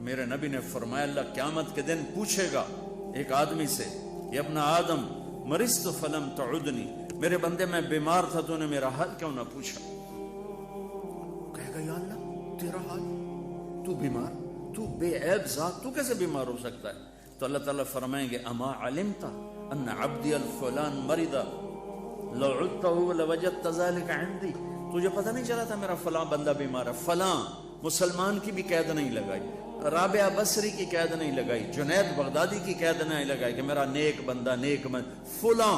میرے نبی نے فرمایا اللہ قیامت کے دن پوچھے گا ایک آدمی سے کہ ابن آدم مرضت فلم تعدنی، میرے بندے میں بیمار تھا تو نے میرا حال کیوں نہ پوچھا؟ کہے گا یا اللہ تیرا حال، تو بیمار، تو بے عیب ذات، تو کیسے بیمار ہو سکتا ہے؟ تو اللہ تعالیٰ فرمائیں گے اما علمت ان عبدی الفلان مرض لو عدته لوجدت ذلك عندي، تجھے پتہ نہیں چلا تھا میرا فلاں بندہ بیمار ہے؟ فلاں مسلمان کی بھی قید نہیں لگائی، رابعہ بصری کی قید نہیں لگائی، جنید بغدادی کی قید نہیں لگائی کہ میرا نیک بندہ فلاں،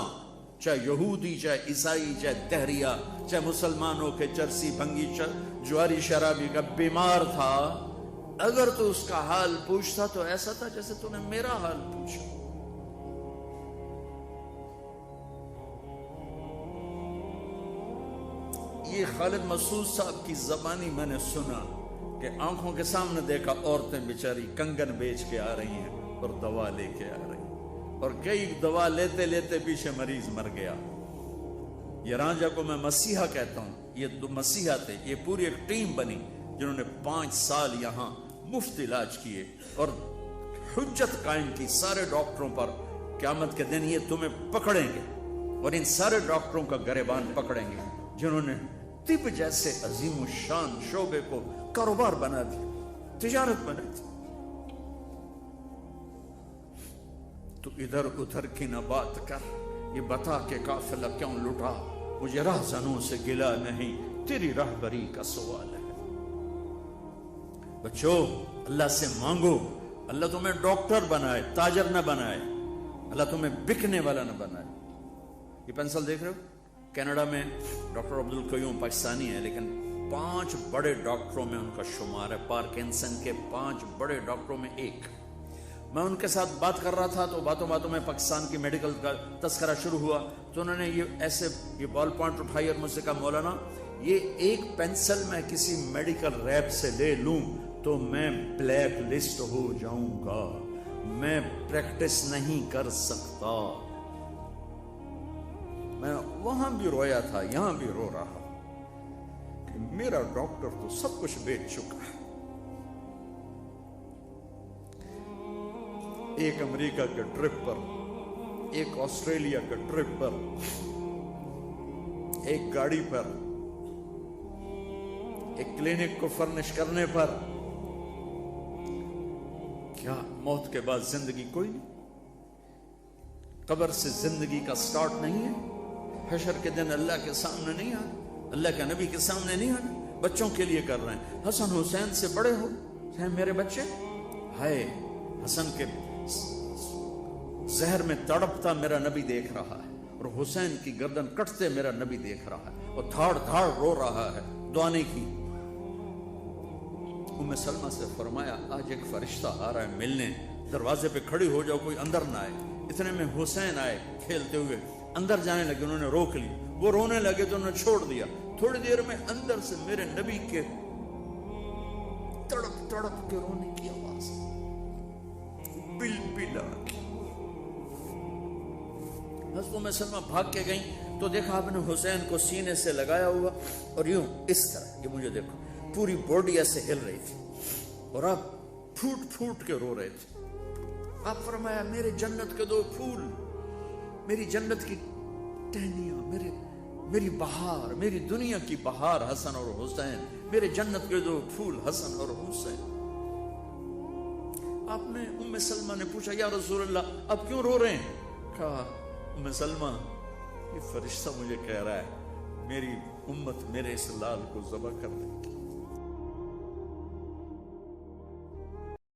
چاہے یہودی، چاہے عیسائی، چاہے دہریہ، چاہے مسلمان ہو کے چرسی بھنگی جواری شرابی کا بیمار تھا، اگر تو اس کا حال پوچھتا تو ایسا تھا جیسے تو نے میرا حال پوچھا۔ یہ خالد مسعود صاحب کی زبانی میں نے سنا کہ آنکھوں کے سامنے دیکھا عورتیں بیچاری کنگن بیچ کے آ رہی ہیں اور دوا لے کے آ رہی ہیں، اور کئی دوا لیتے لیتے پیچھے مریض مر گیا۔ یہ رانجھا کو میں مسیحا کہتا ہوں، یہ دو مسیحا تھے، یہ پوری ایک ٹیم بنی جنہوں نے 5 سال یہاں مفت علاج کیے اور حجت قائم کی سارے ڈاکٹروں پر، قیامت کے دن یہ تمہیں پکڑیں گے اور ان سارے ڈاکٹروں کا گریبان پکڑیں گے جنہوں نے طب جیسے عظیم الشان شعبے کو کاروبار بنا دیا، تجارت بنا دی۔ تو ادھر ادھر کی نہ بات کر، یہ بتا کہ قافلہ کیوں لٹا، مجھے راہزنوں سے گلا نہیں، تیری راہبری کا سوال ہے۔ بچو اللہ سے مانگو، اللہ تمہیں ڈاکٹر بنائے، تاجر نہ بنائے، اللہ تمہیں بکنے والا نہ بنائے۔ یہ پینسل دیکھ رہے ہو؟ کینیڈا میں ڈاکٹر عبدالقیوم پاکستانی ہے، لیکن 5 بڑے ڈاکٹروں میں ان کا شمار ہے، پارکنسن کے 5 بڑے ڈاکٹروں میں ایک۔ میں ان کے ساتھ بات کر رہا تھا تو باتوں باتوں میں پاکستان کی میڈیکل کا تذکرہ شروع ہوا، تو انہوں نے یہ بال پوائنٹ اٹھائی اور مجھ سے کہا مولانا یہ ایک پینسل میں کسی میڈیکل ریپ سے لے لوں تو میں بلیک لسٹ ہو جاؤں گا، میں پریکٹس نہیں کر سکتا۔ میں وہاں بھی رویا تھا، یہاں بھی رو رہا کہ میرا ڈاکٹر تو سب کچھ بیچ چکا ہے۔ ایک امریکہ کے ٹرپ پر، ایک آسٹریلیا کے ٹرپ پر، ایک گاڑی پر، ایک کلینک کو فرنش کرنے پر، کیا موت کے بعد زندگی کوئی نہیں؟ قبر سے زندگی کا سٹارٹ نہیں ہے؟ حشر کے دن اللہ کے سامنے نہیں آنا، اللہ کے نبی کے سامنے نہیں آنا؟ بچوں کے لیے کر رہے ہیں، حسن حسین سے بڑے ہو میرے بچے، ہائے حسن کے زہر میں تڑپتا میرا نبی دیکھ رہا ہے اور حسین کی گردن کٹتے میرا نبی دیکھ رہا ہے اور دھاڑ دھاڑ رو رہا ہے، دعا نہیں کی۔ ام سلمہ سے فرمایا آج ایک فرشتہ آ رہا ہے ملنے، دروازے پہ کھڑی ہو جاؤ، کوئی اندر نہ آئے۔ اتنے میں حسین آئے کھیلتے ہوئے، اندر جانے لگے، انہوں نے روک لی، وہ رونے لگے تو انہوں نے چھوڑ دیا۔ تھوڑی دیر میں اندر سے میرے نبی کے تڑپ تڑپ کے رونے کی آواز، بل بلا کی۔ حضرت ام سلمہ بھاگ کے گئیں تو دیکھا آپ نے حسین کو سینے سے لگایا ہوا اور یوں اس طرح، یہ مجھے دیکھو پوری باڈی ایسے ہل رہی تھی اور آپ پھوٹ پھوٹ کے رو رہے تھے۔ آپ فرمایا میرے جنت کے 2 پھول، میری جنت کی ٹہنیاں، میری بہار، میری دنیا کی بہار حسن اور حسین، میرے جنت کے 2 پھول حسن اور حسین۔ آپ نے ام سلمہ نے پوچھا یا رسول اللہ آپ کیوں رو رہے ہیں؟ کہا ام سلمہ یہ فرشتہ مجھے کہہ رہا ہے میری امت میرے اس لال کو ذبح کر دے گی۔